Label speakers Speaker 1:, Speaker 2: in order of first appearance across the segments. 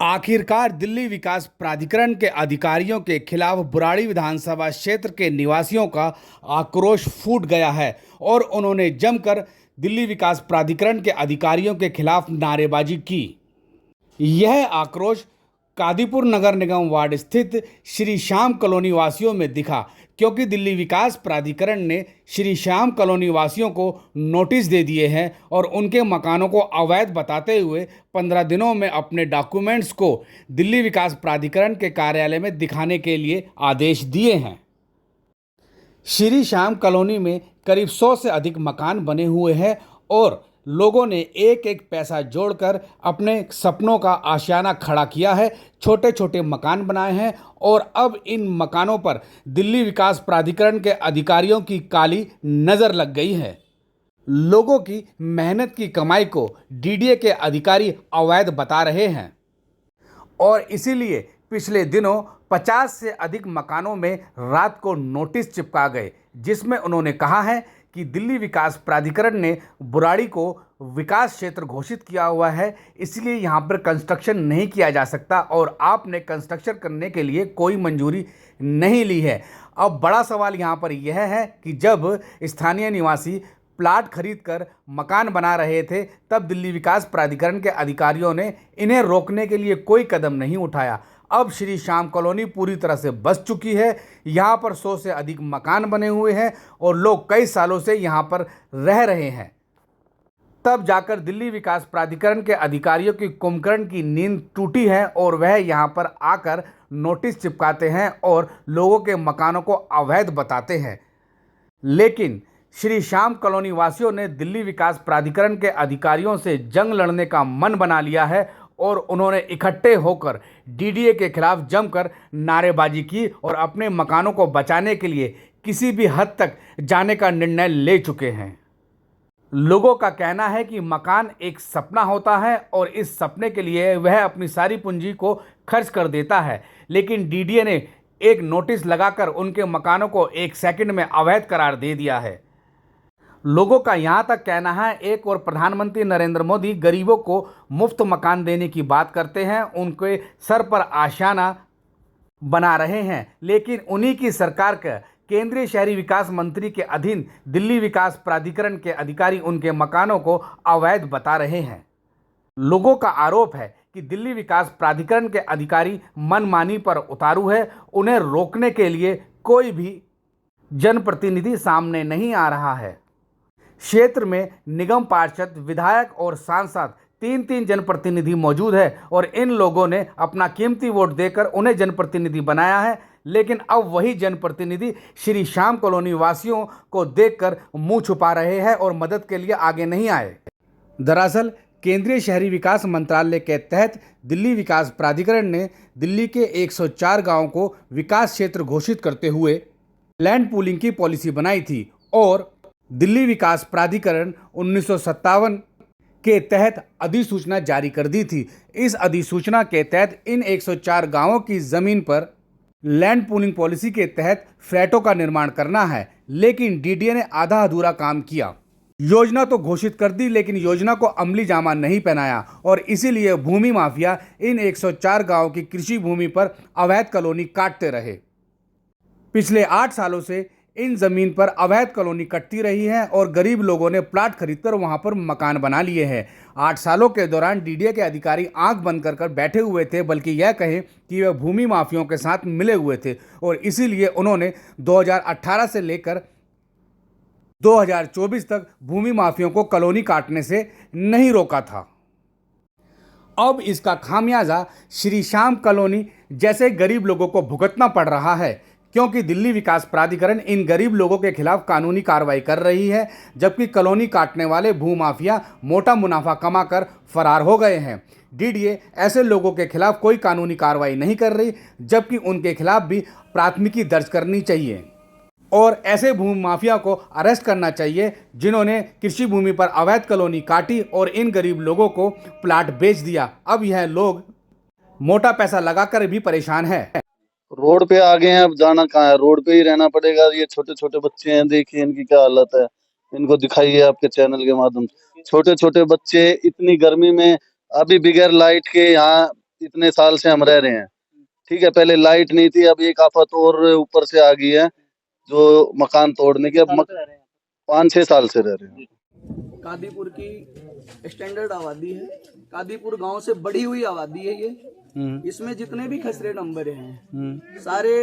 Speaker 1: आखिरकार दिल्ली विकास प्राधिकरण के अधिकारियों के खिलाफ बुराड़ी विधानसभा क्षेत्र के निवासियों का आक्रोश फूट गया है और उन्होंने जमकर दिल्ली विकास प्राधिकरण के अधिकारियों के खिलाफ नारेबाजी की। यह आक्रोश कादीपुर नगर निगम वार्ड स्थित श्री श्याम कॉलोनी वासियों में दिखा, क्योंकि दिल्ली विकास प्राधिकरण ने श्री श्याम कॉलोनी वासियों को नोटिस दे दिए हैं और उनके मकानों को अवैध बताते हुए 15 दिनों में अपने डॉक्यूमेंट्स को दिल्ली विकास प्राधिकरण के कार्यालय में दिखाने के लिए आदेश दिए हैं। श्री श्याम कॉलोनी में करीब 100 से अधिक मकान बने हुए हैं और लोगों ने एक एक पैसा जोड़कर अपने सपनों का आशियाना खड़ा किया है, छोटे छोटे मकान बनाए हैं और अब इन मकानों पर दिल्ली विकास प्राधिकरण के अधिकारियों की काली नज़र लग गई है। लोगों की मेहनत की कमाई को डीडीए के अधिकारी अवैध बता रहे हैं और इसीलिए पिछले दिनों 50 से अधिक मकानों में रात को नोटिस चिपका गए, जिसमें उन्होंने कहा है कि दिल्ली विकास प्राधिकरण ने बुराड़ी को विकास क्षेत्र घोषित किया हुआ है, इसलिए यहाँ पर कंस्ट्रक्शन नहीं किया जा सकता और आपने कंस्ट्रक्शन करने के लिए कोई मंजूरी नहीं ली है। अब बड़ा सवाल यहाँ पर यह है कि जब स्थानीय निवासी प्लाट खरीदकर मकान बना रहे थे, तब दिल्ली विकास प्राधिकरण के अधिकारियों ने इन्हें रोकने के लिए कोई कदम नहीं उठाया। अब श्री श्याम कॉलोनी पूरी तरह से बस चुकी है। यहाँ पर 100 से अधिक मकान बने हुए हैं और लोग कई सालों से यहाँ पर रह रहे हैं। तब जाकर दिल्ली विकास प्राधिकरण के अधिकारियों की कुंभकर्ण की नींद टूटी है और वह यहाँ पर आकर नोटिस चिपकाते हैं और लोगों के मकानों को अवैध बताते हैं। लेकिन श्री श्याम कॉलोनी वासियों ने दिल्ली विकास प्राधिकरण के अधिकारियों से जंग लड़ने का मन बना लिया है और उन्होंने इकट्ठे होकर डीडीए के खिलाफ जमकर नारेबाजी की और अपने मकानों को बचाने के लिए किसी भी हद तक जाने का निर्णय ले चुके हैं। लोगों का कहना है कि मकान एक सपना होता है और इस सपने के लिए वह अपनी सारी पूंजी को खर्च कर देता है, लेकिन डीडीए ने एक नोटिस लगाकर उनके मकानों को एक सेकंड में अवैध करार दे दिया है। लोगों का यहाँ तक कहना है, एक और प्रधानमंत्री नरेंद्र मोदी गरीबों को मुफ्त मकान देने की बात करते हैं, उनके सर पर आशियाना बना रहे हैं, लेकिन उन्हीं की सरकार का केंद्रीय शहरी विकास मंत्री के अधीन दिल्ली विकास प्राधिकरण के अधिकारी उनके मकानों को अवैध बता रहे हैं। लोगों का आरोप है कि दिल्ली विकास प्राधिकरण के अधिकारी मनमानी पर उतारू है, उन्हें रोकने के लिए कोई भी जनप्रतिनिधि सामने नहीं आ रहा है। क्षेत्र में निगम पार्षद, विधायक और सांसद तीन जनप्रतिनिधि मौजूद है और इन लोगों ने अपना कीमती वोट देकर उन्हें जनप्रतिनिधि बनाया है, लेकिन अब वही जनप्रतिनिधि श्री श्याम कॉलोनी वासियों को देखकर मुंह छुपा रहे हैं और मदद के लिए आगे नहीं आए। दरअसल केंद्रीय शहरी विकास मंत्रालय के तहत दिल्ली विकास प्राधिकरण ने दिल्ली के 104 गांवों को विकास क्षेत्र घोषित करते हुए लैंड पूलिंग की पॉलिसी बनाई थी और दिल्ली विकास प्राधिकरण 1957 के तहत अधिसूचना जारी कर दी थी। इस अधिसूचना के तहत इन 104 गांवों की ज़मीन पर लैंड पूलिंग पॉलिसी के तहत फ्लैटों का निर्माण करना है, लेकिन डीडीए ने आधा अधूरा काम किया। योजना तो घोषित कर दी, लेकिन योजना को अमली जामा नहीं पहनाया और इसीलिए भूमि माफिया इन 104 गांवों की कृषि भूमि पर अवैध कॉलोनी काटते रहे। पिछले 8 सालों से इन जमीन पर अवैध कॉलोनी कटती रही है और गरीब लोगों ने प्लाट खरीदकर वहां पर मकान बना लिए हैं। 8 सालों के दौरान डीडीए के अधिकारी आंख बंद कर बैठे हुए थे, बल्कि यह कहें कि वे भूमि माफियाओं के साथ मिले हुए थे और इसीलिए उन्होंने 2018 से लेकर 2024 तक भूमि माफियाओं को कॉलोनी काटने से नहीं रोका था। अब इसका खामियाजा श्री श्याम कॉलोनी जैसे गरीब लोगों को भुगतना पड़ रहा है, क्योंकि दिल्ली विकास प्राधिकरण इन गरीब लोगों के खिलाफ कानूनी कार्रवाई कर रही है, जबकि कॉलोनी काटने वाले भूमाफिया मोटा मुनाफा कमाकर फरार हो गए हैं। डीडीए ऐसे लोगों के खिलाफ कोई कानूनी कार्रवाई नहीं कर रही, जबकि उनके खिलाफ भी प्राथमिकी दर्ज करनी चाहिए और ऐसे भूमि माफिया को अरेस्ट करना चाहिए जिन्होंने कृषि भूमि पर अवैध कॉलोनी काटी और इन गरीब लोगों को प्लाट बेच दिया। अब यह लोग मोटा पैसा लगाकर भी परेशान है।
Speaker 2: रोड पे आ गए हैं, अब जाना कहाँ है, रोड पे ही रहना पड़ेगा। ये छोटे छोटे बच्चे हैं, देखिए इनकी क्या हालत है, इनको दिखाइए आपके चैनल के माध्यम से। छोटे छोटे बच्चे इतनी गर्मी में अभी बगैर लाइट के यहाँ इतने साल से हम रह रहे हैं। ठीक है, पहले लाइट नहीं थी, अब एक आफत और ऊपर से आ गई है जो मकान तोड़ने की। अब 5-6 साल से रह रहे हैं।
Speaker 3: कादीपुर की स्टैंडर्ड आबादी है। कादीपुर गांव से बढ़ी हुई आबादी है ये। इसमें जितने भी खसरे नंबर हैं सारे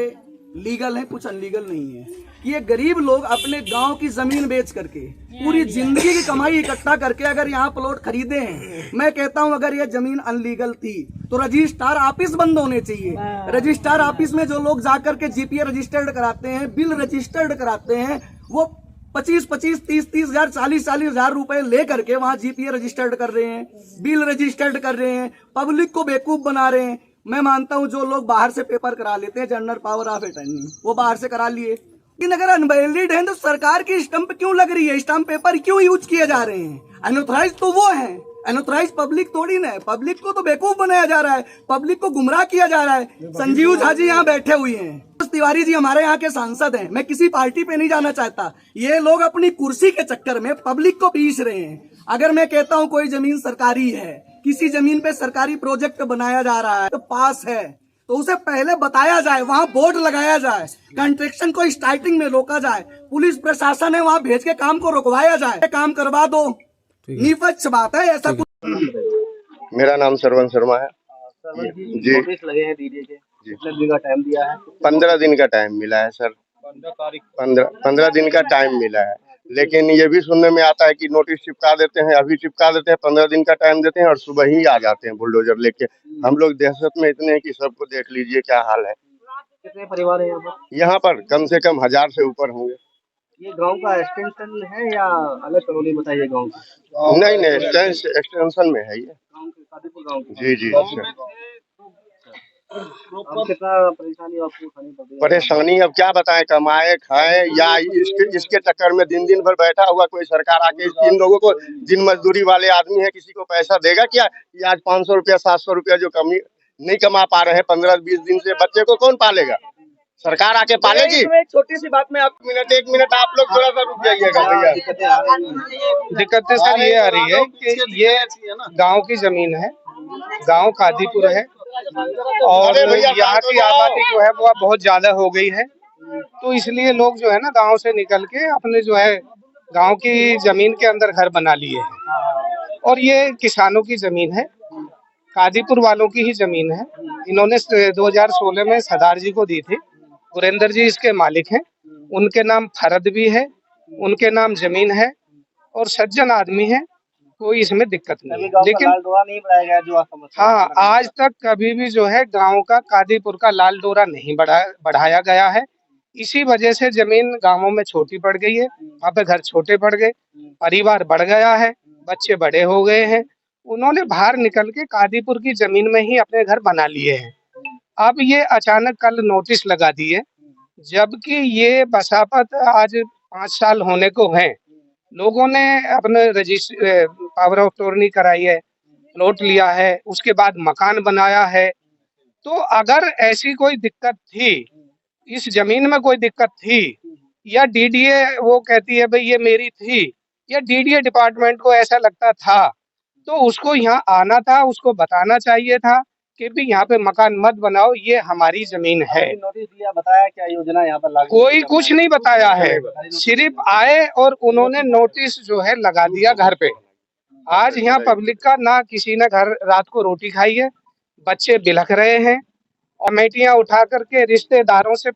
Speaker 3: लीगल हैं, कुछ अनलीगल नहीं है। ये गरीब लोग अपने गांव की जमीन बेच करके पूरी जिंदगी की कमाई इकट्ठा करके अगर यहाँ प्लॉट खरीदे हैं, मैं कहता हूँ अगर ये जमीन अनलीगल थी तो रजिस्ट्रार ऑफिस बंद होने चाहिए। रजिस्ट्रार ऑफिस में जो लोग जाकर के जीपीए रजिस्टर्ड कराते हैं, बिल रजिस्टर्ड कराते हैं, वो 25-25, 30-30 हजार, 40-40 हजार रुपए ले करके वहां जीपीए रजिस्टर्ड कर रहे हैं, बिल रजिस्टर्ड कर रहे हैं, पब्लिक को बेवकूफ बना रहे हैं। मैं मानता हूं जो लोग बाहर से पेपर करा लेते हैं, जनरल पावर ऑफ अटर्नी, वो बाहर से करा लिए, लेकिन अगर अनवैलिड है तो सरकार की स्टंप क्यों लग रही है? स्टंप पेपर क्यों यूज किए जा रहे हैं? अनऑथराइज तो वो है, अनऑथराइज पब्लिक थोड़ी ना है। पब्लिक को तो बेवकूफ बनाया जा रहा है, पब्लिक को गुमराह किया जा रहा है। संजीव झा जी यहाँ बैठे हुए हैं, तिवारी जी हमारे यहाँ के सांसद हैं। मैं किसी पार्टी पे नहीं जाना चाहता, ये लोग अपनी कुर्सी के चक्कर में पब्लिक को पीस रहे हैं। अगर मैं कहता हूँ कोई जमीन सरकारी है, किसी जमीन पे सरकारी प्रोजेक्ट बनाया जा रहा है तो पास है, तो उसे पहले बताया जाए, वहाँ बोर्ड लगाया जाए, कंस्ट्रक्शन को स्टार्टिंग में रोका जाए, पुलिस प्रशासन है वहाँ भेज के काम को रुकवाया जाए, काम करवा दो। निष्पक्ष बात है, ऐसा कुछ।
Speaker 4: मेरा नाम सरवन शर्मा है जी।
Speaker 5: नोटिस लगे हैं डीडीए के, कितने दिन का टाइम दिया है?
Speaker 4: 15 दिन का टाइम मिला है सर। 15 दिन का टाइम मिला है, लेकिन ये भी सुनने में आता है कि नोटिस चिपका देते हैं, अभी चिपका देते हैं, 15 दिन का टाइम देते हैं और सुबह ही आ जाते हैं बुलडोजर लेके। हम लोग दहशत में इतने हैं कि सबको देख लीजिए क्या हाल है।
Speaker 5: कितने परिवार है यहाँ पर?
Speaker 4: यहाँ पर कम से कम 1000 से ऊपर होंगे।
Speaker 5: ये गांव का एक्सटेंशन है या अलग कॉलोनी बताइए गांव की?
Speaker 4: नहीं, एक्सटेंशन में है ये।
Speaker 5: कादीपुर गांव की।
Speaker 4: जी जी सर।
Speaker 5: अब कितना परेशानी आपको उठानी पड़ रही है?
Speaker 4: परेशानी अब क्या बताएं, कमाए खाए या इसके चक्कर में दिन दिन भर बैठा हुआ कोई सरकार आके इन लोगों को, दिन मजदूरी वाले आदमी है, किसी को पैसा देगा क्या? ये आज 500 रुपया 700 रुपया जो कमी नहीं कमा पा रहे हैं 15-20 दिन से, बच्चे को कौन पालेगा? सरकार आके पालेगी?
Speaker 5: एक छोटी सी बात में आप
Speaker 4: एक मिनट आप लोग थोड़ा सा रुक जाइएगा भैया।
Speaker 6: दिक्कतें सर ये आ रही है कि ये गांव की जमीन है, गांव कादीपुर है और यहाँ की आबादी जो है वो बहुत ज्यादा हो गई है, तो इसलिए लोग जो है ना गांव से निकल के अपने जो है गांव की जमीन के अंदर घर बना लिए हैं। और ये किसानों की जमीन है, कादीपुर वालों की ही जमीन है। इन्होंने 2016 में सरदार जी को दी थी। गुरेंद्र जी इसके मालिक हैं, उनके नाम फरद भी है, उनके नाम जमीन है और सज्जन आदमी है, कोई इसमें दिक्कत नहीं है। लेकिन
Speaker 5: लाल डोरा नहीं बनाया गया जो आप समझते हैं?
Speaker 6: हाँ, आज तक कभी भी जो है गांव का कादीपुर का लाल डोरा नहीं बढ़ाया गया है। इसी वजह से जमीन गांवों में छोटी पड़ गई है, वहाँ पे घर छोटे पड़ गए, परिवार बढ़ गया है, बच्चे बड़े हो गए हैं। उन्होंने बाहर निकल के कादीपुर की जमीन में ही अपने घर बना लिए हैं। अब ये अचानक कल नोटिस लगा दिए, जबकि ये बसापत आज 5 साल होने को हैं। लोगों ने अपने पावर ऑफ अटॉर्नी कराई है, प्लॉट लिया है, उसके बाद मकान बनाया है। तो अगर ऐसी कोई दिक्कत थी, इस जमीन में कोई दिक्कत थी, या डीडीए वो कहती है भाई ये मेरी थी, या डीडीए डिपार्टमेंट को ऐसा लगता था, तो उसको यहाँ आना था, उसको बताना चाहिए था कि भी यहाँ पे मकान मत बनाओ, ये हमारी जमीन है।
Speaker 5: नोटिस दिया, बताया क्या योजना यहाँ पर लागू?
Speaker 6: कोई कुछ नहीं बताया है, सिर्फ आए और उन्होंने नोटिस जो है लगा दिया घर पे। आज यहाँ पब्लिक का ना किसी ने घर रात को रोटी खाई है, बच्चे बिलख रहे हैं, कमेटियां उठा करके रिश्तेदारों से